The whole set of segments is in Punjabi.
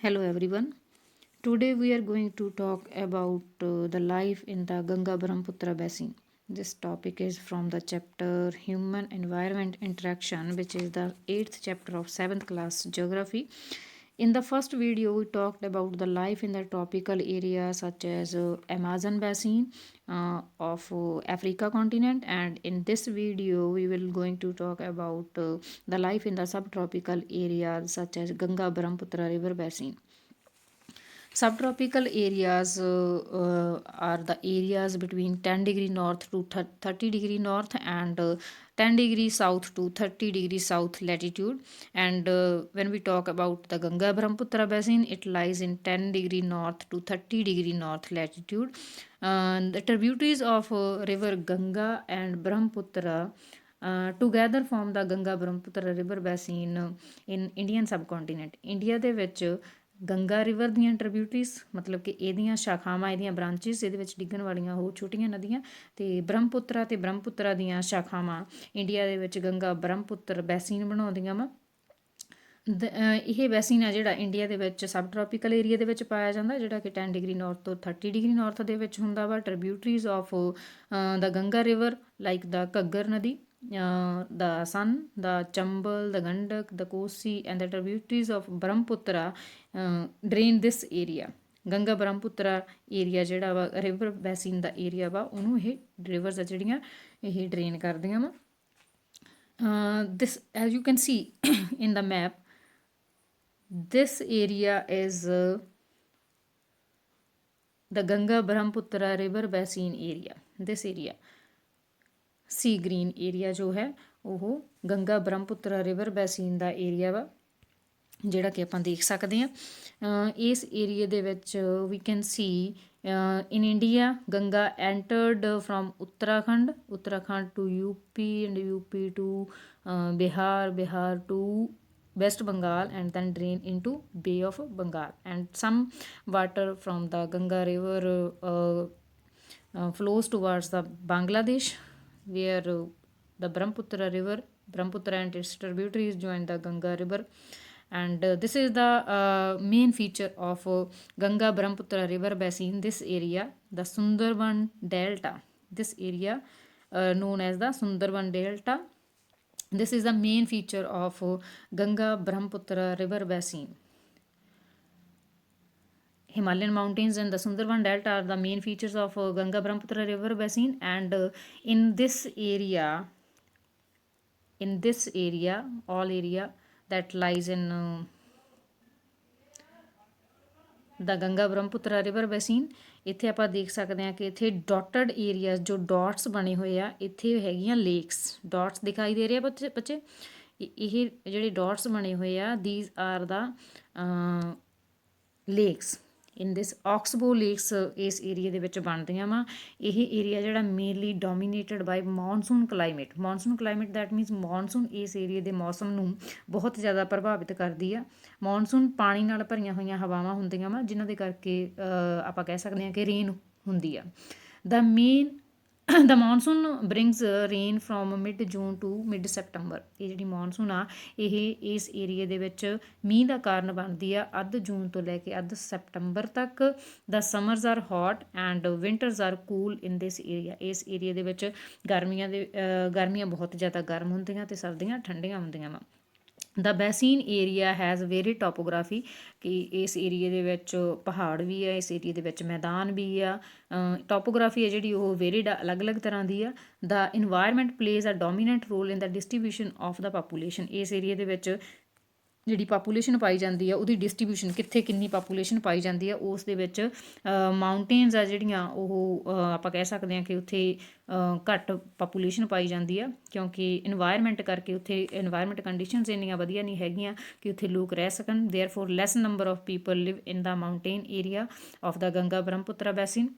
Hello everyone. Today we are going to talk about the life in the Ganga Brahmaputra basin. This topic is from the chapter Human Environment Interaction, which is the 8th chapter of 7th class geography. In the first video, we talked about the life in the tropical areas such as Amazon basin of Africa continent, and in this video, we will going to talk about the life in the subtropical areas such as Ganga Brahmaputra river basin. Subtropical areas are the areas between 10 degree north to 30 degree north and 10 degree south to 30 degree south latitude. And when we talk about the Ganga Brahmaputra basin, it lies in 10 degree north to 30 degree north latitude. The tributaries of river Ganga and Brahmaputra together form the Ganga Brahmaputra river basin in Indian subcontinent. India ਦੇ ਵਿੱਚ ਗੰਗਾ ਰਿਵਰ ਦੀਆਂ ਟ੍ਰਿਬਿਊਟਰੀਜ਼ ਮਤਲਬ ਕਿ ਇਹਦੀਆਂ ਸ਼ਾਖਾਵਾਂ ਇਹਦੀਆਂ ਬ੍ਰਾਂਚਿਸ ਇਹਦੇ ਵਿੱਚ ਡਿੱਗਣ ਵਾਲੀਆਂ ਹੋਰ ਛੋਟੀਆਂ ਨਦੀਆਂ ਅਤੇ ਬ੍ਰਹਮਪੁੱਤਰਾ ਦੀਆਂ ਸ਼ਾਖਾਵਾਂ ਇੰਡੀਆ ਦੇ ਵਿੱਚ ਗੰਗਾ ਬ੍ਰਹਮਪੁੱਤਰ ਬੈਸੀਨ ਬਣਾਉਂਦੀਆਂ ਵਾ ਇਹ ਵੈਸੀਨ ਆ ਜਿਹੜਾ ਇੰਡੀਆ ਦੇ ਵਿੱਚ ਸਬ ਟ੍ਰੋਪੀਕਲ ਏਰੀਆ ਦੇ ਵਿੱਚ ਪਾਇਆ ਜਾਂਦਾ ਜਿਹੜਾ ਕਿ 10 ਡਿਗਰੀ ਨਾਰਥ ਤੋਂ 30 ਡਿਗਰੀ ਨਾਰਥ ਦੇ ਵਿੱਚ ਹੁੰਦਾ ਵਾ tributaries of the Ganga river like the Ghaggar ਨਦੀ, the Sun, the Chambal, the Gandak, the Kosi, and the tributaries of Brahmaputra drain this area. Ganga Brahmaputra area ਜਿਹੜਾ ਵਾ ਰਿਵਰ ਬੈਸਿਨ ਦਾ ਏਰੀਆ ਵਾ ਉਹਨੂੰ ਇਹ ਰਿਵਰਸ ਆ ਜਿਹੜੀਆਂ ਇਹ ਡਰੇਨ ਕਰਦੀਆਂ ਵਾ this as you can see in the map, this area is the Ganga Brahmaputra river basin area. This area C green area ਜੋ ਹੈ ਉਹ ਗੰਗਾ ਬ੍ਰਹਮਪੁੱਤਰਾ ਰਿਵਰ ਬੈਸੀਨ ਦਾ ਏਰੀਆ ਵਾ ਜਿਹੜਾ ਕਿ ਆਪਾਂ ਦੇਖ ਸਕਦੇ ਹਾਂ ਇਸ ਏਰੀਏ ਦੇ ਵਿੱਚ we can see in India Ganga entered from Uttarakhand to UP and UP to Bihar to West Bengal and then drain into Bay of Bengal, and some water from the Ganga river flows towards the Bangladesh, where the Brahmaputra and its tributaries join the Ganga river. And this is the main feature of Ganga Brahmaputra river basin. This area, the Sundarban Delta, this area known as the Sundarban Delta. This is the main feature of Ganga Brahmaputra river basin. Himalayan mountains and the Sundarban Delta are the main features of Ganga Brahmaputra river basin, and in this area, all area that lies in the Ganga Brahmaputra river basin ਇੱਥੇ ਆਪਾਂ ਦੇਖ ਸਕਦੇ ਹਾਂ ਕਿ ਇੱਥੇ ਡਾਟਡ ਏਰੀਆਜ਼ ਜੋ ਡਾਟਸ ਬਣੇ ਹੋਏ ਆ ਇੱਥੇ ਹੈਗੀਆਂ ਲੇਕਸ ਡਾਟਸ ਦਿਖਾਈ ਦੇ ਰਹੇ ਆ ਬੱਚੇ ਇਹ ਜਿਹੜੇ ਡਾਟਸ ਬਣੇ ਹੋਏ ਆ these are the lakes in this oxbow lakes ਇਸ ਏਰੀਆ ਦੇ ਵਿੱਚ ਬਣਦੀਆਂ ਵਾ ਇਹ ਏਰੀਆ ਜਿਹੜਾ mainly dominated by monsoon climate that means monsoon ਇਸ ਏਰੀਏ ਦੇ ਮੌਸਮ ਨੂੰ ਬਹੁਤ ਜ਼ਿਆਦਾ ਪ੍ਰਭਾਵਿਤ ਕਰਦੀ ਆ ਮੌਨਸੂਨ ਪਾਣੀ ਨਾਲ ਭਰੀਆਂ ਹੋਈਆਂ ਹਵਾਵਾਂ ਹੁੰਦੀਆਂ ਵਾ ਜਿਨ੍ਹਾਂ ਦੇ ਕਰਕੇ ਆਪਾਂ ਕਹਿ ਸਕਦੇ ਹਾਂ ਕਿ ਰੇਨ ਹੁੰਦੀ ਆ the monsoon brings rain from mid June to mid September. ਇਹ ਜਿਹੜੀ ਮੌਨਸੂਨ ਆ ਇਹ ਇਸ ਏਰੀਏ ਦੇ ਵਿੱਚ ਮੀਂਹ ਦਾ ਕਾਰਨ ਬਣਦੀ ਆ ਅੱਧ ਜੂਨ ਤੋਂ ਲੈ ਕੇ ਅੱਧ ਸੈਪਟੰਬਰ ਤੱਕ. the summers are hot and winters are cool in this area. ਇਸ ਏਰੀਏ ਦੇ ਵਿੱਚ ਗਰਮੀਆਂ ਬਹੁਤ ਜ਼ਿਆਦਾ ਗਰਮ ਹੁੰਦੀਆਂ ਤੇ ਸਰਦੀਆਂ ਠੰਡੀਆਂ ਹੁੰਦੀਆਂ ਵਾ. ਦਾ ਬੈਸੀਨ ਏਰੀਆ ਹੈਜ਼ ਵੇਰੀਡ ਟੋਪੋਗ੍ਰਾਫੀ ਕਿ ਇਸ ਏਰੀਏ ਦੇ ਵਿੱਚ ਪਹਾੜ ਵੀ ਆ ਇਸ ਏਰੀਏ ਦੇ ਵਿੱਚ ਮੈਦਾਨ ਵੀ ਆ ਟੋਪੋਗ੍ਰਾਫੀ ਹੈ ਜਿਹੜੀ ਉਹ ਵੇਰੀਡ ਅਲੱਗ-ਅਲੱਗ ਤਰ੍ਹਾਂ ਦੀ ਆ. The environment plays a dominant role in the distribution of the population. ਇਸ ਏਰੀਏ ਦੇ ਵਿੱਚ ਜਿਹੜੀ ਪਾਪੂਲੇਸ਼ਨ ਪਾਈ ਜਾਂਦੀ ਆ ਉਹਦੀ ਡਿਸਟਰੀਬਿਊਸ਼ਨ ਕਿੱਥੇ ਕਿੰਨੀ ਪਾਪੂਲੇਸ਼ਨ ਪਾਈ ਜਾਂਦੀ ਆ ਉਸ ਦੇ ਵਿੱਚ ਮਾਊਂਟੇਨਸ ਆ ਜਿਹੜੀਆਂ ਉਹ ਆਪਾਂ ਕਹਿ ਸਕਦੇ ਹਾਂ ਕਿ ਉੱਥੇ ਘੱਟ ਪਾਪੂਲੇਸ਼ਨ ਪਾਈ ਜਾਂਦੀ ਆ ਕਿਉਂਕਿ ਇਨਵਾਇਰਮੈਂਟ ਕਰਕੇ ਉੱਥੇ ਇਨਵਾਇਰਮੈਂਟ ਕੰਡੀਸ਼ਨਸ ਇੰਨੀਆਂ ਵਧੀਆ ਨਹੀਂ ਹੈਗੀਆਂ ਕਿ ਉੱਥੇ ਲੋਕ ਰਹਿ ਸਕਣ. Therefore less number of people live in the mountain area of the Ganga Brahmaputra basin.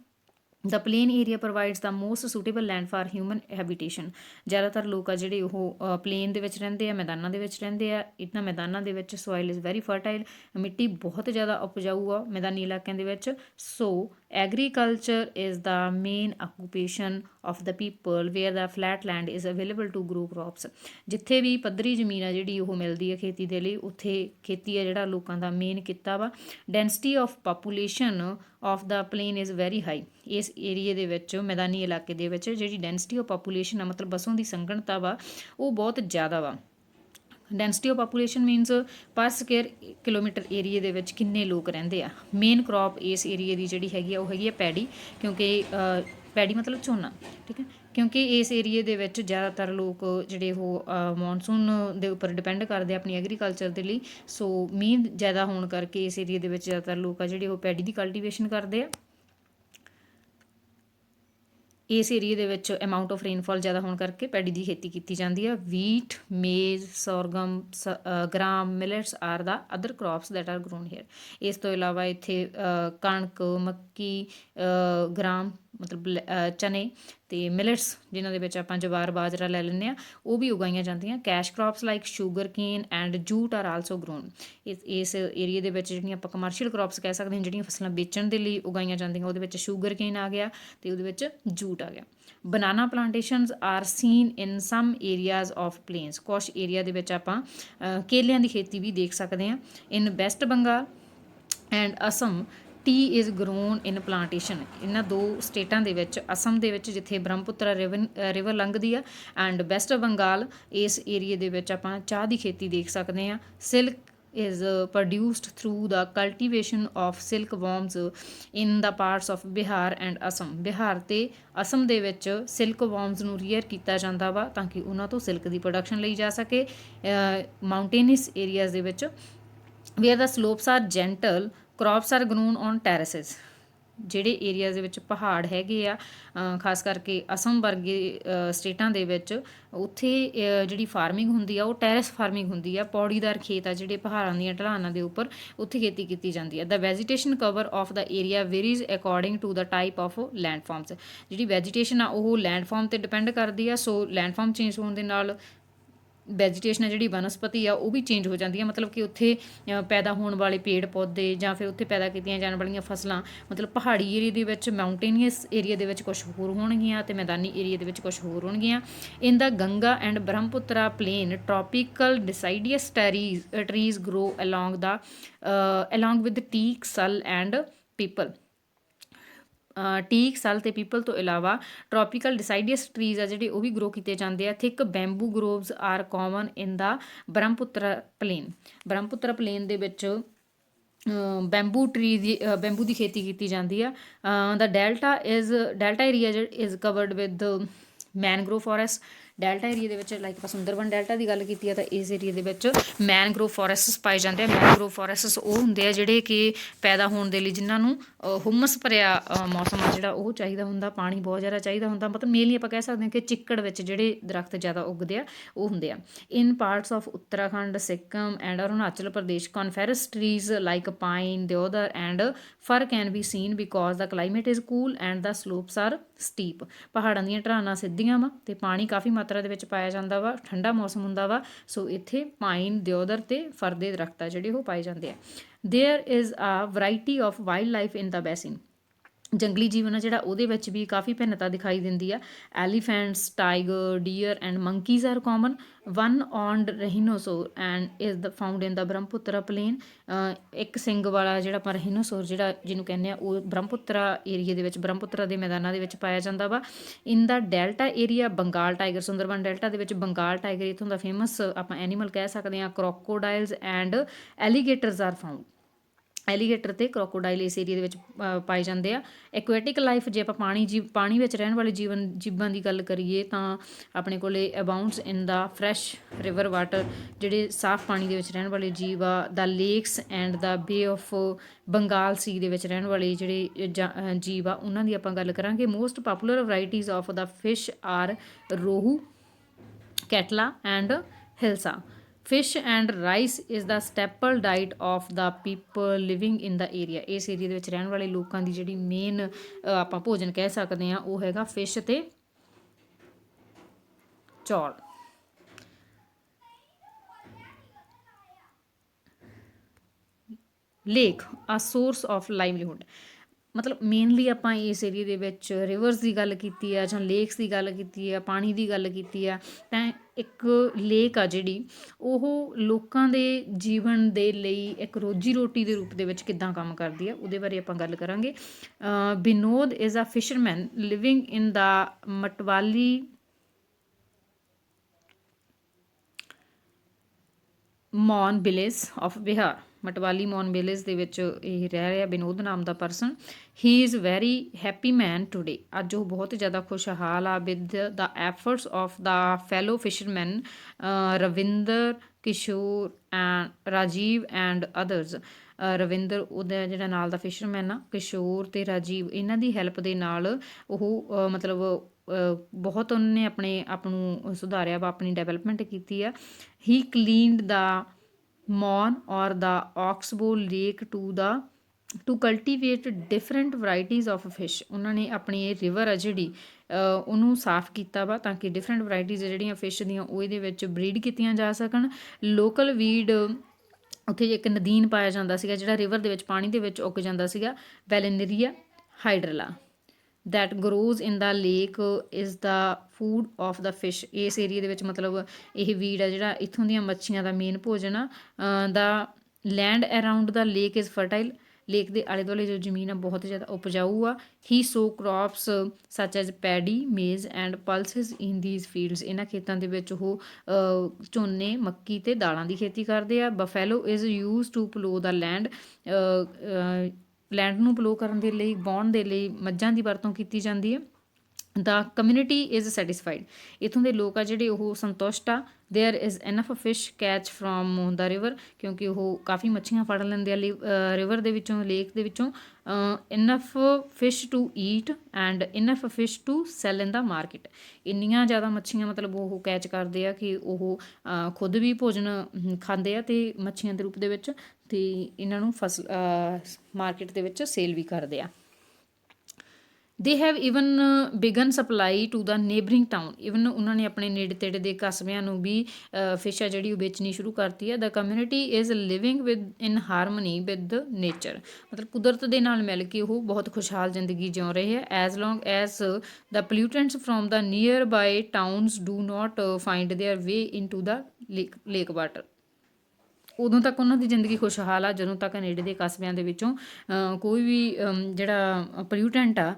The plain area provides the most suitable land for human habitation. ਜ਼ਿਆਦਾਤਰ ਲੋਕ ਆ ਜਿਹੜੇ ਉਹ ਪਲੇਨ ਦੇ ਵਿੱਚ ਰਹਿੰਦੇ ਆ ਮੈਦਾਨਾਂ ਦੇ ਵਿੱਚ ਰਹਿੰਦੇ ਆ. ਇਹਨਾਂ ਮੈਦਾਨਾਂ ਦੇ ਵਿੱਚ ਸੋਇਲ ਇਜ਼ ਵੈਰੀ ਫਰਟਾਈਲ ਮਿੱਟੀ ਬਹੁਤ ਜ਼ਿਆਦਾ ਉਪਜਾਊ ਆ ਮੈਦਾਨੀ ਇਲਾਕਿਆਂ ਦੇ ਵਿੱਚ. ਸੋ Agriculture is the main occupation of the people where the flat land is available to grow crops. ਜਿੱਥੇ ਵੀ ਪੱਧਰੀ ਜ਼ਮੀਨ ਆ ਜਿਹੜੀ ਉਹ ਮਿਲਦੀ ਹੈ ਖੇਤੀ ਦੇ ਲਈ, ਉੱਥੇ ਖੇਤੀ ਆ ਜਿਹੜਾ ਲੋਕਾਂ ਦਾ ਮੇਨ ਕਿੱਤਾ ਵਾ। Density of population of the plain is very high. ਇਸ ਏਰੀਏ ਦੇ ਵਿੱਚ, ਮੈਦਾਨੀ ਇਲਾਕੇ ਦੇ ਵਿੱਚ ਜਿਹੜੀ ਡੈਂਸਿਟੀ ਆਫ ਪਾਪੂਲੇਸ਼ਨ ਆ, ਮਤਲਬ ਵਸੋਂ ਦੀ ਸੰਘਣਤਾ ਵਾ, ਉਹ ਬਹੁਤ ਜ਼ਿਆਦਾ ਵਾ। ਡੈਂਸਿਟੀ ਆਫ ਪਾਪੂਲੇਸ਼ਨ ਮੀਨਸ ਪਰ ਸਕੁਅਰ ਕਿਲੋਮੀਟਰ ਏਰੀਏ ਦੇ ਵਿੱਚ ਕਿੰਨੇ ਲੋਕ ਰਹਿੰਦੇ ਆ। ਮੇਨ ਕ੍ਰੌਪ ਇਸ ਏਰੀਏ ਦੀ ਜਿਹੜੀ ਹੈਗੀ ਆ ਉਹ ਹੈਗੀ ਆ ਪੈਡੀ, ਕਿਉਂਕਿ ਪੈਡੀ ਮਤਲਬ ਝੋਨਾ, ਠੀਕ ਹੈ। ਕਿਉਂਕਿ ਇਸ ਏਰੀਏ ਦੇ ਵਿੱਚ ਜ਼ਿਆਦਾਤਰ ਲੋਕ ਜਿਹੜੇ ਉਹ ਮੌਨਸੂਨ ਦੇ ਉੱਪਰ ਡਿਪੈਂਡ ਕਰਦੇ ਆ ਆਪਣੀ ਐਗਰੀਕਲਚਰ ਦੇ ਲਈ। ਸੋ ਮੀਂਹ ਜ਼ਿਆਦਾ ਹੋਣ ਕਰਕੇ ਇਸ ਏਰੀਏ ਦੇ ਵਿੱਚ ਜ਼ਿਆਦਾਤਰ ਲੋਕ ਆ ਜਿਹੜੇ ਉਹ ਪੈਡੀ ਦੀ ਕਲਟੀਵੇਸ਼ਨ ਕਰਦੇ ਆ। ਇਸ ਏਰੀਏ ਦੇ ਵਿੱਚ ਅਮਾਊਂਟ ਆਫ ਰੇਨਫਾਲ ਜ਼ਿਆਦਾ ਹੋਣ ਕਰਕੇ ਪੈਡੀ ਦੀ ਖੇਤੀ ਕੀਤੀ ਜਾਂਦੀ ਆ। Wheat, maize, sorghum, gram, millets are the other crops that are grown here. ਇਸ ਤੋਂ ਇਲਾਵਾ ਇੱਥੇ ਕਣਕ, ਮੱਕੀ, ਗ੍ਰਾਮ ਮਤਲਬ ਚਨੇ, ਅਤੇ ਮਿਲਟਸ ਜਿਨ੍ਹਾਂ ਦੇ ਵਿੱਚ ਆਪਾਂ ਜਵਾਰ, ਬਾਜਰਾ ਲੈ ਲੈਂਦੇ ਹਾਂ, ਉਹ ਵੀ ਉਗਾਈਆਂ ਜਾਂਦੀਆਂ। Cash crops like sugarcane and jute are also grown. ਇਸ ਏਰੀਏ ਦੇ ਵਿੱਚ ਜਿਹੜੀਆਂ ਆਪਾਂ ਕਮਰਸ਼ੀਅਲ ਕ੍ਰੌਪਸ ਕਹਿ ਸਕਦੇ ਹਾਂ, ਜਿਹੜੀਆਂ ਫਸਲਾਂ ਵੇਚਣ ਦੇ ਲਈ ਉਗਾਈਆਂ ਜਾਂਦੀਆਂ, ਉਹਦੇ ਵਿੱਚ ਸ਼ੂਗਰ ਕੇਨ ਆ ਗਿਆ ਅਤੇ ਉਹਦੇ ਵਿੱਚ ਜੂਟ ਆ ਗਿਆ। Banana plantations are seen in some areas of plains. ਕੁਛ ਏਰੀਆ ਦੇ ਵਿੱਚ ਆਪਾਂ ਕੇਲਿਆਂ ਦੀ ਖੇਤੀ ਵੀ ਦੇਖ ਸਕਦੇ ਹਾਂ। In West Bengal and Assam tea is grown in plantation. ਇਹਨਾਂ ਦੋ ਸਟੇਟਾਂ ਦੇ ਵਿੱਚ, ਅਸਮ ਦੇ ਵਿੱਚ ਜਿੱਥੇ ਬ੍ਰਹਮਪੁੱਤਰਾ ਰਿਵਰ ਲੰਘਦੀ ਆ, ਐਂਡ ਵੈਸਟ ਬੰਗਾਲ, ਇਸ ਏਰੀਏ ਦੇ ਵਿੱਚ ਆਪਾਂ ਚਾਹ ਦੀ ਖੇਤੀ ਦੇਖ ਸਕਦੇ ਹਾਂ। Silk is produced through the cultivation of silkworms in the parts of Bihar and Assam. Bihar ਅਤੇ ਅਸਮ ਦੇ ਵਿੱਚ ਸਿਲਕਵਰਮਸ ਨੂੰ ਰੀਅਰ ਕੀਤਾ ਜਾਂਦਾ ਵਾ ਤਾਂ ਕਿ ਉਹਨਾਂ ਤੋਂ ਸਿਲਕ ਦੀ ਪ੍ਰੋਡਕਸ਼ਨ ਲਈ ਜਾ ਸਕੇ। ਮਾਊਂਟੇਨਸ ਏਰੀਆਜ਼ ਦੇ ਵਿੱਚ where the slopes are gentle, crops are grown on terraces. ਜਿਹੜੇ ਏਰੀਆਜ਼ ਦੇ ਵਿੱਚ ਪਹਾੜ ਹੈਗੇ ਆ, ਖਾਸ ਕਰਕੇ ਅਸਮ ਵਰਗੇ ਸਟੇਟਾਂ ਦੇ ਵਿੱਚ, ਉੱਥੇ ਜਿਹੜੀ ਫਾਰਮਿੰਗ ਹੁੰਦੀ ਆ ਉਹ ਟੈਰੇਸ ਫਾਰਮਿੰਗ ਹੁੰਦੀ ਆ। ਪੌੜੀਦਾਰ ਖੇਤ ਆ ਜਿਹੜੇ ਪਹਾੜਾਂ ਦੀਆਂ ਢਲਾਨਾਂ ਦੇ ਉੱਪਰ, ਉੱਥੇ ਖੇਤੀ ਕੀਤੀ ਜਾਂਦੀ ਹੈ। The vegetation cover of the area varies according to the type of land forms. ਜਿਹੜੀ ਵੈਜੀਟੇਸ਼ਨ ਆ ਉਹ ਲੈਂਡ ਫਾਰਮ 'ਤੇ ਡਿਪੈਂਡ ਕਰਦੀ ਆ। ਸੋ ਲੈਂਡ ਫਾਰਮ ਚੇਂਜ ਹੋਣ ਦੇ ਨਾਲ ਵੈਜੀਟੇਸ਼ਨ ਆ ਜਿਹੜੀ ਬਨਸਪਤੀ ਆ ਉਹ ਵੀ ਚੇਂਜ ਹੋ ਜਾਂਦੀ ਹੈ। ਮਤਲਬ ਕਿ ਉੱਥੇ ਪੈਦਾ ਹੋਣ ਵਾਲੇ ਪੇੜ ਪੌਦੇ ਜਾਂ ਫਿਰ ਉੱਥੇ ਪੈਦਾ ਕੀਤੀਆਂ ਜਾਣ ਵਾਲੀਆਂ ਫਸਲਾਂ, ਮਤਲਬ ਪਹਾੜੀ ਏਰੀਏ ਦੇ ਵਿੱਚ, ਮਾਊਂਟੇਨੀਅਸ ਏਰੀਆ ਦੇ ਵਿੱਚ ਕੁਛ ਹੋਰ ਹੋਣਗੀਆਂ ਅਤੇ ਮੈਦਾਨੀ ਏਰੀਏ ਦੇ ਵਿੱਚ ਕੁਛ ਹੋਰ ਹੋਣਗੀਆਂ। In the Ganga and Brahmaputra plain tropical deciduous trees grow along with teak, sal and peepal. Teak, ਸਲ ਅਤੇ ਪੀਪਲ ਤੋਂ ਇਲਾਵਾ ਟ੍ਰੋਪੀਕਲ ਡਿਸਾਈਡੀਅਸ ਟਰੀਜ਼ ਆ ਜਿਹੜੇ ਉਹ ਵੀ ਗਰੋ ਕੀਤੇ ਜਾਂਦੇ ਆ। Thick bamboo groves are common in the Brahmaputra plain. Brahmaputra plain ਦੇ ਵਿੱਚ ਬੈਂਬੂ ਦੀ ਖੇਤੀ ਕੀਤੀ ਜਾਂਦੀ ਆ। The delta area is covered with mangrove forest. Delta area ਦੇ ਵਿੱਚ, ਲਾਈਕ ਆਪਾਂ ਸੁੰਦਰਬਨ ਡੈਲਟਾ ਦੀ ਗੱਲ ਕੀਤੀ ਆ, ਤਾਂ ਇਸ ਏਰੀਆ ਦੇ ਵਿੱਚ ਮੈਨਗਰੋਵ ਫੋਰੈਸਟਸ ਪਾਏ ਜਾਂਦੇ ਆ। ਮੈਨਗਰੋਵ ਫੋਰੈਸਟਸ ਉਹ ਹੁੰਦੇ ਆ ਜਿਹੜੇ ਕਿ ਪੈਦਾ ਹੋਣ ਦੇ ਲਈ, ਜਿਨ੍ਹਾਂ ਨੂੰ ਹੁਮਸ ਭਰਿਆ ਮੌਸਮ ਆ ਜਿਹੜਾ ਉਹ ਚਾਹੀਦਾ ਹੁੰਦਾ, ਪਾਣੀ ਬਹੁਤ ਜ਼ਿਆਦਾ ਚਾਹੀਦਾ ਹੁੰਦਾ। ਮਤਲਬ ਮੇਨਲੀ ਆਪਾਂ ਕਹਿ ਸਕਦੇ ਹਾਂ ਕਿ ਚਿੱਕੜ ਵਿੱਚ ਜਿਹੜੇ ਦਰਖਤ ਜ਼ਿਆਦਾ ਉੱਗਦੇ ਆ ਉਹ ਹੁੰਦੇ ਆ। In parts of Uttarakhand, Sikkim and Arunachal Pradesh, coniferous trees like pine, deodar and fir can be seen because the climate is cool and the slopes are steep. ਪਹਾੜਾਂ ਦੀਆਂ ਢਲਾਨਾਂ ਸਿੱਧੀਆਂ ਵਾ ਅਤੇ ਪਾਣੀ ਕਾਫੀ ਮਾਤਰਾ ਦੇ ਵਿੱਚ ਪਾਇਆ ਜਾਂਦਾ ਵਾ, ਠੰਡਾ ਮੌਸਮ ਹੁੰਦਾ ਵਾ। ਸੋ ਇੱਥੇ ਪਾਈਨ, ਦਿਓਦਰ ਅਤੇ ਫਰ ਦੇ ਦਰਖਤ ਆ ਜਿਹੜੇ ਉਹ ਪਾਏ ਜਾਂਦੇ ਆ। There is a variety of wildlife in the basin. ਜੰਗਲੀ ਜੀਵਨ ਆ ਜਿਹੜਾ ਉਹਦੇ ਵਿੱਚ ਵੀ ਕਾਫੀ ਭਿੰਨਤਾ ਦਿਖਾਈ ਦਿੰਦੀ ਆ। Elephants, tiger, deer and monkeys are common. One horned rhinoceros and is the found in the Brahmaputra plain. ਇੱਕ ਸਿੰਗ ਵਾਲਾ ਜਿਹੜਾ ਆਪਾਂ ਰਹੀਨੋਸੋਰ ਜਿਹੜਾ ਜਿਹਨੂੰ ਕਹਿੰਦੇ ਆ, ਉਹ ਬ੍ਰਹਮਪੁੱਤਰਾ ਏਰੀਏ ਦੇ ਵਿੱਚ, ਬ੍ਰਹਮਪੁੱਤਰਾ ਦੇ ਮੈਦਾਨਾਂ ਦੇ ਵਿੱਚ ਪਾਇਆ ਜਾਂਦਾ ਵਾ। In the delta area Bengal tiger. Sundarban delta ਦੇ ਵਿੱਚ ਬੰਗਾਲ ਟਾਈਗਰ ਇੱਥੋਂ ਦਾ ਫੇਮਸ ਆਪਾਂ ਐਨੀਮਲ ਕਹਿ ਸਕਦੇ ਹਾਂ। ਕਰੋਕੋਡਾਈਲਸ ਐਂਡ ਐਲੀਗੇਟਰਸ ਆਰ ਫਾਊਂਡ। ਐਲੀਗੇਟਰ ਅਤੇ ਕਰੋਕੋਡਾਈਲ ਇਸ ਏਰੀਏ ਦੇ ਵਿੱਚ ਪਾਏ ਜਾਂਦੇ ਆ। ਐਕੁਐਟਿਕ ਲਾਈਫ, ਜੇ ਆਪਾਂ ਪਾਣੀ ਵਿੱਚ ਰਹਿਣ ਵਾਲੇ ਜੀਵਾਂ ਦੀ ਗੱਲ ਕਰੀਏ ਤਾਂ ਆਪਣੇ ਕੋਲ abounds in the fresh river water, ਜਿਹੜੇ ਸਾਫ਼ ਪਾਣੀ ਦੇ ਵਿੱਚ ਰਹਿਣ ਵਾਲੇ ਜੀਵ ਆ। The lakes and the bay of Bengal sea ਦੇ ਵਿੱਚ ਰਹਿਣ ਵਾਲੇ ਜਿਹੜੇ ਜੀਵ ਆ, ਉਹਨਾਂ ਦੀ ਆਪਾਂ ਗੱਲ ਕਰਾਂਗੇ। Most popular varieties of the fish are rohu, catla and hilsa. Fish and rice is the staple diet of the people living in the area. ਇਸ ਏਰੀਆ ਦੇ ਵਿੱਚ ਰਹਿਣ ਵਾਲੇ ਲੋਕਾਂ ਦੀ ਜਿਹੜੀ ਮੇਨ ਆਪਾਂ ਭੋਜਨ ਕਹਿ ਸਕਦੇ ਹਾਂ ਉਹ ਹੈਗਾ ਫਿਸ਼ ਅਤੇ ਚੌਲ। ਲੇਕ ਆ ਸੋਰਸ ਆਫ ਲਾਈਵਲੀਹੁੱਡ। ਮਤਲਬ ਮੇਨਲੀ ਆਪਾਂ ਇਸ ਏਰੀਏ ਦੇ ਵਿੱਚ ਰਿਵਰਸ ਦੀ ਗੱਲ ਕੀਤੀ ਆ ਜਾਂ ਲੇਕਸ ਦੀ ਗੱਲ ਕੀਤੀ ਆ, ਪਾਣੀ ਦੀ ਗੱਲ ਕੀਤੀ ਆ, ਤਾਂ ਇੱਕ ਲੇਕ ਆ ਜਿਹੜੀ ਉਹ ਲੋਕਾਂ ਦੇ ਜੀਵਨ ਦੇ ਲਈ ਇੱਕ ਰੋਜੀ ਰੋਟੀ ਦੇ ਰੂਪ ਦੇ ਵਿੱਚ ਕਿੱਦਾਂ ਕੰਮ ਕਰਦੀ ਆ, ਉਹਦੇ ਬਾਰੇ ਆਪਾਂ ਗੱਲ ਕਰਾਂਗੇ। Vinod is a fisherman living in the Matwali Maun village of Bihar. Matwali Maun village ਦੇ ਵਿੱਚ ਇਹ ਰਹਿ ਰਿਹਾ ਵਿਨੋਦ ਨਾਮ ਦਾ person. He is very happy man today. ਅੱਜ ਉਹ ਬਹੁਤ ਜ਼ਿਆਦਾ ਖੁਸ਼ਹਾਲ ਆ with the efforts of the fellow fisherman Ravinder, Kishore and Rajeev and others. Ravinder ਉਹਦਾ ਜਿਹੜਾ ਨਾਲ ਦਾ ਫਿਸ਼ਰਮੈਨ ਆ, ਕਿਸ਼ੋਰ ਅਤੇ ਰਾਜੀਵ, ਇਹਨਾਂ ਦੀ ਹੈਲਪ ਦੇ ਨਾਲ ਉਹ ਮਤਲਬ ਬਹੁਤ ਉਹਨੇ ਆਪਣੇ ਆਪ ਨੂੰ ਸੁਧਾਰਿਆ ਵਾ, ਆਪਣੀ ਡਿਵੈਲਪਮੈਂਟ ਕੀਤੀ ਆ। ਹੀ ਕਲੀਨਡ the maun or the oxbow lake to cultivate different varieties of fish. ਉਹਨਾਂ ਨੇ ਆਪਣੀ ਇਹ ਰਿਵਰ ਆ ਜਿਹੜੀ ਉਹਨੂੰ ਸਾਫ਼ ਕੀਤਾ ਵਾ ਤਾਂ ਕਿ ਡਿਫਰੈਂਟ ਵਰਾਇਟੀਜ਼ ਜਿਹੜੀਆਂ ਫਿਸ਼ ਦੀਆਂ ਉਹ ਇਹਦੇ ਵਿੱਚ ਬਰੀਡ ਕੀਤੀਆਂ ਜਾ ਸਕਣ। ਲੋਕਲ ਵੀਡ, ਉੱਥੇ ਇੱਕ ਨਦੀਨ ਪਾਇਆ ਜਾਂਦਾ ਸੀਗਾ ਜਿਹੜਾ ਰਿਵਰ ਦੇ ਵਿੱਚ ਪਾਣੀ ਦੇ ਵਿੱਚ ਉੱਗ ਜਾਂਦਾ ਸੀਗਾ, vallisneria hydrilla that grows in the lake is the food of the fish. ਇਸ ਏਰੀਏ ਦੇ ਵਿੱਚ ਮਤਲਬ ਇਹ ਵੀਡ ਆ ਜਿਹੜਾ ਇੱਥੋਂ ਦੀਆਂ ਮੱਛੀਆਂ ਦਾ ਮੇਨ ਭੋਜਨ ਆ। The land around the lake is fertile. Lake ਦੇ ਆਲੇ ਦੁਆਲੇ ਜੋ ਜ਼ਮੀਨ ਆ ਬਹੁਤ ਜ਼ਿਆਦਾ ਉਪਜਾਊ ਆ। ਹੀ ਸੋ ਕ੍ਰੌਪਸ ਸੱਚ ਐਜ਼ ਪੈਡੀ, ਮੇਜ਼ and pulses in these fields. ਇਹਨਾਂ ਖੇਤਾਂ ਦੇ ਵਿੱਚ ਉਹ ਝੋਨੇ, ਮੱਕੀ ਅਤੇ ਦਾਲਾਂ ਦੀ ਖੇਤੀ ਕਰਦੇ ਆ। Buffalo is use to plough the land. Land ਨੂੰ ਪਲੋ ਕਰਨ ਦੇ ਲਈ, ਵਾਹੁਣ ਦੇ ਲਈ ਮੱਝਾਂ ਦੀ ਵਰਤੋਂ ਕੀਤੀ ਜਾਂਦੀ ਹੈ। The community is satisfied. ਇੱਥੋਂ ਦੇ ਲੋਕ ਆ ਜਿਹੜੇ ਉਹ ਸੰਤੁਸ਼ਟ ਆ। There is enough fish catch from the river, ਕਿਉਂਕਿ ਉਹ ਕਾਫੀ ਮੱਛੀਆਂ ਫੜ ਲੈਂਦੇ ਆ ਰਿਵਰ ਦੇ ਵਿੱਚੋਂ, ਲੇਕ ਦੇ ਵਿੱਚੋਂ। Enough fish to eat and enough fish to sell in the market. ਇੰਨੀਆਂ ਜ਼ਿਆਦਾ ਮੱਛੀਆਂ ਮਤਲਬ ਉਹ ਕੈਚ ਕਰਦੇ ਆ ਕਿ ਉਹ ਖੁਦ ਵੀ ਭੋਜਨ ਖਾਂਦੇ ਆ ਅਤੇ ਮੱਛੀਆਂ ਦੇ ਰੂਪ ਦੇ ਵਿੱਚ, ਅਤੇ ਇਹਨਾਂ ਨੂੰ ਮਾਰਕੀਟ ਦੇ ਵਿੱਚ ਸੇਲ ਵੀ ਕਰਦੇ ਆ। They have even begun supply to the neighbouring town. Even ਉਹਨਾਂ ਨੇ ਆਪਣੇ ਨੇੜੇ ਤੇੜੇ ਦੇ ਕਸਬਿਆਂ ਨੂੰ ਵੀ ਫਿਸ਼ ਆ ਜਿਹੜੀ ਉਹ ਵੇਚਣੀ ਸ਼ੁਰੂ ਕਰਤੀ ਹੈ। The community is living with in harmony with nature. ਮਤਲਬ ਕੁਦਰਤ ਦੇ ਨਾਲ ਮਿਲ ਕੇ ਉਹ ਬਹੁਤ ਖੁਸ਼ਹਾਲ ਜ਼ਿੰਦਗੀ ਜਿਉ ਰਹੇ ਹੈ। As long as the pollutants from the nearby towns do not find their way into the lake water. ਉਦੋਂ ਤੱਕ ਉਹਨਾਂ ਦੀ ਜ਼ਿੰਦਗੀ ਖੁਸ਼ਹਾਲ ਆ ਜਦੋਂ ਤੱਕ ਨੇੜੇ ਦੇ ਕਸਬਿਆਂ ਦੇ ਵਿੱਚੋਂ ਕੋਈ ਵੀ ਜਿਹੜਾ ਪੋਲਿਊਟੈਂਟ ਆ,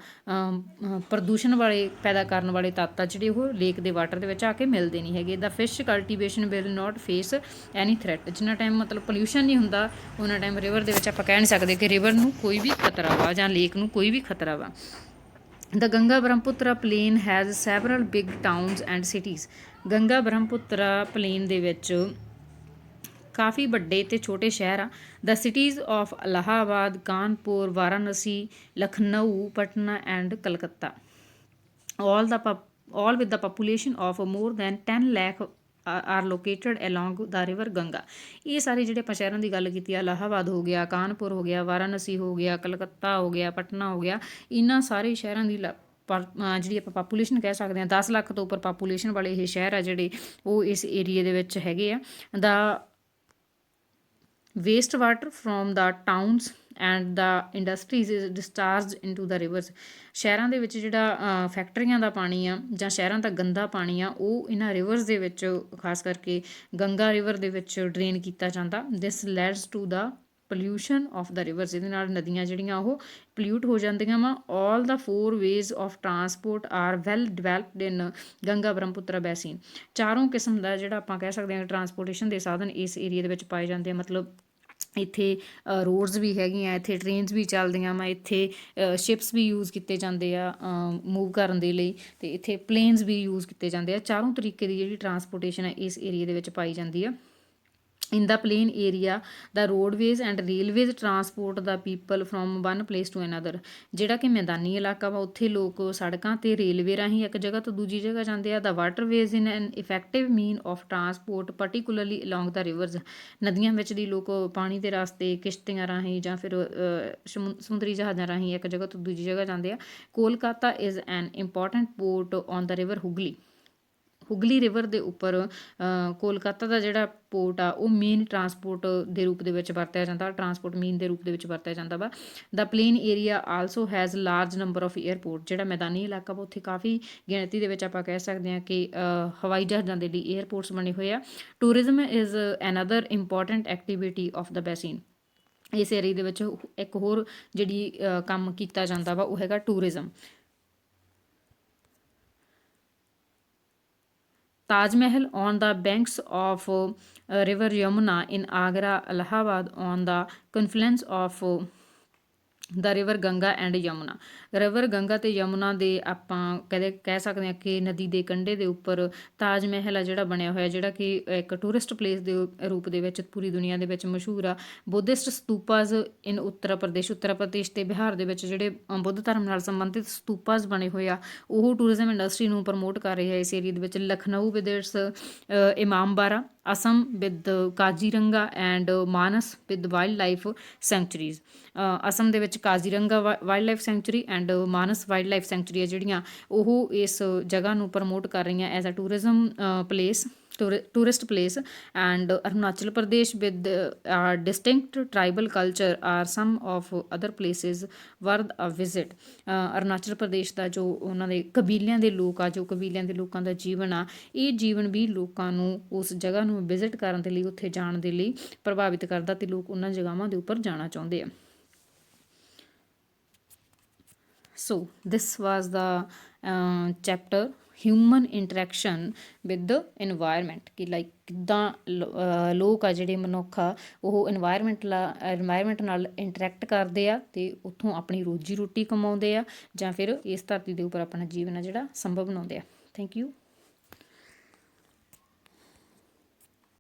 ਪ੍ਰਦੂਸ਼ਣ ਵਾਲੇ ਪੈਦਾ ਕਰਨ ਵਾਲੇ ਤੱਤ ਆ ਜਿਹੜੇ ਉਹ ਲੇਕ ਦੇ ਵਾਟਰ ਦੇ ਵਿੱਚ ਆ ਕੇ ਮਿਲਦੇ ਨਹੀਂ ਹੈਗੇ। The fish cultivation will not face any threat. ਜਿੰਨਾ ਟਾਈਮ ਮਤਲਬ ਪੋਲਿਊਸ਼ਨ ਨਹੀਂ ਹੁੰਦਾ ਉਹਨਾਂ ਟਾਈਮ ਰਿਵਰ ਦੇ ਵਿੱਚ ਆਪਾਂ ਕਹਿ ਨਹੀਂ ਸਕਦੇ ਕਿ ਰਿਵਰ ਨੂੰ ਕੋਈ ਵੀ ਖਤਰਾ ਵਾ ਜਾਂ ਲੇਕ ਨੂੰ ਕੋਈ ਵੀ ਖਤਰਾ ਵਾ। The Ganga Brahmaputra plain has several big towns and cities. Ganga Brahmaputra plain ਦੇ ਵਿੱਚ ਕਾਫੀ ਵੱਡੇ ਅਤੇ ਛੋਟੇ ਸ਼ਹਿਰ ਆ। The cities of Allahabad, Kanpur, Varanasi, Lucknow, Patna and Calcutta all with the population of more than 10 lakh are located along the river Ganga. ਇਹ ਸਾਰੇ ਜਿਹੜੇ ਆਪਾਂ ਸ਼ਹਿਰਾਂ ਦੀ ਗੱਲ ਕੀਤੀ ਆ, ਇਲਾਹਾਬਾਦ ਹੋ ਗਿਆ, ਕਾਨਪੁਰ ਹੋ ਗਿਆ, ਵਾਰਾਣਸੀ ਹੋ ਗਿਆ, ਕਲਕੱਤਾ ਹੋ ਗਿਆ, ਪਟਨਾ ਹੋ ਗਿਆ, ਇਹਨਾਂ ਸਾਰੇ ਸ਼ਹਿਰਾਂ ਦੀ ਜਿਹੜੀ ਆਪਾਂ ਪਾਪੂਲੇਸ਼ਨ ਕਹਿ ਸਕਦੇ ਹਾਂ 10 ਲੱਖ ਤੋਂ ਉੱਪਰ ਪਾਪੂਲੇਸ਼ਨ ਵਾਲੇ ਇਹ ਸ਼ਹਿਰ ਆ ਜਿਹੜੇ ਉਹ ਇਸ ਏਰੀਏ ਦੇ ਵਿੱਚ ਹੈਗੇ ਆ। The waste water from the towns and the industries is discharge into the rivers. ਸ਼ਹਿਰਾਂ ਦੇ ਵਿੱਚ ਜਿਹੜਾ ਫੈਕਟਰੀਆਂ ਦਾ ਪਾਣੀ ਆ ਜਾਂ ਸ਼ਹਿਰਾਂ ਦਾ ਗੰਦਾ ਪਾਣੀ ਆ ਉਹ ਇਹਨਾਂ ਰਿਵਰਸ ਦੇ ਵਿੱਚ ਖਾਸ ਕਰਕੇ ਗੰਗਾ ਰਿਵਰ ਦੇ ਵਿੱਚ ਡਰੇਨ ਕੀਤਾ ਜਾਂਦਾ। This leads to the pollution of the rivers. ਇਹਦੇ ਨਾਲ ਨਦੀਆਂ ਜਿਹੜੀਆਂ ਉਹ ਪੋਲਿਊਟ ਹੋ ਜਾਂਦੀਆਂ ਵਾ। All the 4 ways of transport are well developed in Ganga Brahmaputra basin. ਚਾਰੋਂ ਕਿਸਮ ਦਾ ਜਿਹੜਾ ਆਪਾਂ ਕਹਿ ਸਕਦੇ ਹਾਂ ਟਰਾਂਸਪੋਰਟੇਸ਼ਨ ਦੇ ਸਾਧਨ ਇਸ ਏਰੀਏ ਦੇ ਵਿੱਚ ਪਾਏ ਜਾਂਦੇ ਆ। ਮਤਲਬ ਇੱਥੇ ਰੋਡਸ ਵੀ ਹੈਗੀਆਂ, ਇੱਥੇ ਟ੍ਰੇਨਸ ਵੀ ਚੱਲਦੀਆਂ ਵਾ, ਇੱਥੇ ਸ਼ਿਪਸ ਵੀ ਯੂਜ਼ ਕੀਤੇ ਜਾਂਦੇ ਆ ਮੂਵ ਕਰਨ ਦੇ ਲਈ, ਅਤੇ ਇੱਥੇ ਪਲੇਨਸ ਵੀ ਯੂਜ਼ ਕੀਤੇ ਜਾਂਦੇ ਆ। ਚਾਰੋਂ ਤਰੀਕੇ ਦੀ ਜਿਹੜੀ ਟਰਾਂਸਪੋਰਟੇਸ਼ਨ ਹੈ ਇਸ ਏਰੀਏ ਦੇ ਵਿੱਚ ਪਾਈ ਜਾਂਦੀ ਆ। In the plain area the roadways and railways transport the people from one place to another. ਜਿਹੜਾ ਕਿ ਮੈਦਾਨੀ ਇਲਾਕਾ ਵਾ ਉੱਥੇ ਲੋਕ ਸੜਕਾਂ ਅਤੇ ਰੇਲਵੇ ਰਾਹੀਂ ਇੱਕ ਜਗ੍ਹਾ ਤੋਂ ਦੂਜੀ ਜਗ੍ਹਾ ਜਾਂਦੇ ਆ। The waterways in an effective mean of transport particularly along the rivers. ਨਦੀਆਂ ਵਿੱਚ ਦੀ ਲੋਕ ਪਾਣੀ ਦੇ ਰਸਤੇ ਕਿਸ਼ਤੀਆਂ ਰਾਹੀਂ ਜਾਂ ਫਿਰ ਸਮੁੰਦਰੀ ਜਹਾਜ਼ਾਂ ਰਾਹੀਂ ਇੱਕ ਜਗ੍ਹਾ ਤੋਂ ਦੂਜੀ ਜਗ੍ਹਾ ਜਾਂਦੇ ਆ। Kolkata is an important port on the river Hooghly. Hooghly river ਦੇ ਉੱਪਰ ਕੋਲਕਾਤਾ ਦਾ ਜਿਹੜਾ ਪੋਰਟ ਆ ਉਹ ਮੇਨ ਟਰਾਂਸਪੋਰਟ ਦੇ ਰੂਪ ਦੇ ਵਿੱਚ ਵਰਤਿਆ ਜਾਂਦਾ, ਟਰਾਂਸਪੋਰਟ ਮੀਨ ਦੇ ਰੂਪ ਦੇ ਵਿੱਚ ਵਰਤਿਆ ਜਾਂਦਾ ਵਾ। The plain area also has large number of airport, ਜਿਹੜਾ ਮੈਦਾਨੀ ਇਲਾਕਾ ਵਾ ਉੱਥੇ ਕਾਫੀ ਗਿਣਤੀ ਦੇ ਵਿੱਚ ਆਪਾਂ ਕਹਿ ਸਕਦੇ ਹਾਂ ਕਿ ਹਵਾਈ ਜਹਾਜ਼ਾਂ ਦੇ ਲਈ ਏਅਰਪੋਰਟਸ ਬਣੇ ਹੋਏ ਆ। Tourism is another important activity of the basin, ਇਸ ਏਰੀਏ ਦੇ ਵਿੱਚ ਇੱਕ ਹੋਰ ਜਿਹੜੀ ਕੰਮ ਕੀਤਾ ਜਾਂਦਾ ਵਾ ਉਹ ਹੈਗਾ tourism. Taj Mahal on the banks of river Yamuna in Agra, Allahabad on the confluence of the river Ganga and Yamuna, river Ganga ਅਤੇ ਯਮੁਨਾ ਦੇ ਆਪਾਂ ਕਹਿ ਸਕਦੇ ਹਾਂ ਕਿ ਨਦੀ ਦੇ ਕੰਢੇ ਦੇ ਉੱਪਰ ਤਾਜ ਮਹਿਲ ਆ ਜਿਹੜਾ ਬਣਿਆ ਹੋਇਆ, ਜਿਹੜਾ ਕਿ ਇੱਕ ਟੂਰਿਸਟ ਪਲੇਸ ਦੇ ਰੂਪ ਦੇ ਵਿੱਚ ਪੂਰੀ ਦੁਨੀਆ ਦੇ ਵਿੱਚ ਮਸ਼ਹੂਰ ਆ। ਬੁੱਧਿਸਟ ਸਤੂਪਾਜ਼ ਇਨ ਉੱਤਰ ਪ੍ਰਦੇਸ਼ ਤੇ ਬਿਹਾਰ ਦੇ ਵਿੱਚ ਜਿਹੜੇ ਬੁੱਧ ਧਰਮ ਨਾਲ ਸੰਬੰਧਿਤ ਸਤੂਪਾਜ਼ ਬਣੇ ਹੋਏ ਆ, ਉਹ ਟੂਰਿਜ਼ਮ ਇੰਡਸਟਰੀ ਨੂੰ ਪ੍ਰਮੋਟ ਕਰ ਰਹੇ ਆ ਇਸ ਏਰੀਏ ਦੇ ਵਿੱਚ। Lucknow with its Imambara, Assam with Kaziranga and Manas with wild life sanctuaries, Assam ਦੇ ਵਿੱਚ Kaziranga wild life sanctuary and Manas wild life sanctuary ਆ ਜਿਹੜੀਆਂ ਉਹ ਇਸ ਜਗ੍ਹਾ ਨੂੰ ਪ੍ਰਮੋਟ ਕਰ ਰਹੀਆਂ as a tourism place, tourist place. And Arunachal Pradesh with distinct tribal culture are some of other places worth a visit. Arunachal Pradesh ਦਾ ਜੋ ਉਹਨਾਂ ਦੇ ਕਬੀਲਿਆਂ ਦੇ ਲੋਕ ਆ, ਜੋ ਕਬੀਲਿਆਂ ਦੇ ਲੋਕਾਂ ਦਾ ਜੀਵਨ ਆ, ਇਹ ਜੀਵਨ ਵੀ ਲੋਕਾਂ ਨੂੰ ਉਸ ਜਗ੍ਹਾ ਨੂੰ ਵਿਜ਼ਿਟ ਕਰਨ ਦੇ ਲਈ, ਉੱਥੇ ਜਾਣ ਦੇ ਲਈ ਪ੍ਰਭਾਵਿਤ ਕਰਦਾ ਅਤੇ ਲੋਕ ਉਹਨਾਂ ਜਗ੍ਹਾਵਾਂ ਦੇ ਉੱਪਰ ਜਾਣਾ ਚਾਹੁੰਦੇ ਆ। So this was the chapter human interaction with the environment, ਕਿ ਲਾਈਕ ਕਿੱਦਾਂ ਲੋਕ ਆ ਜਿਹੜੇ ਮਨੁੱਖ ਆ ਉਹ ਇਨਵਾਇਰਮੈਂਟ ਨਾਲ ਇੰਟਰੈਕਟ ਕਰਦੇ ਆ ਅਤੇ ਉੱਥੋਂ ਆਪਣੀ ਰੋਜੀ ਰੋਟੀ ਕਮਾਉਂਦੇ ਆ ਜਾਂ ਫਿਰ ਇਸ ਧਰਤੀ ਦੇ ਉੱਪਰ ਆਪਣਾ ਜੀਵਨ ਆ ਜਿਹੜਾ ਸੰਭਵ ਬਣਾਉਂਦੇ ਆ। Thank you.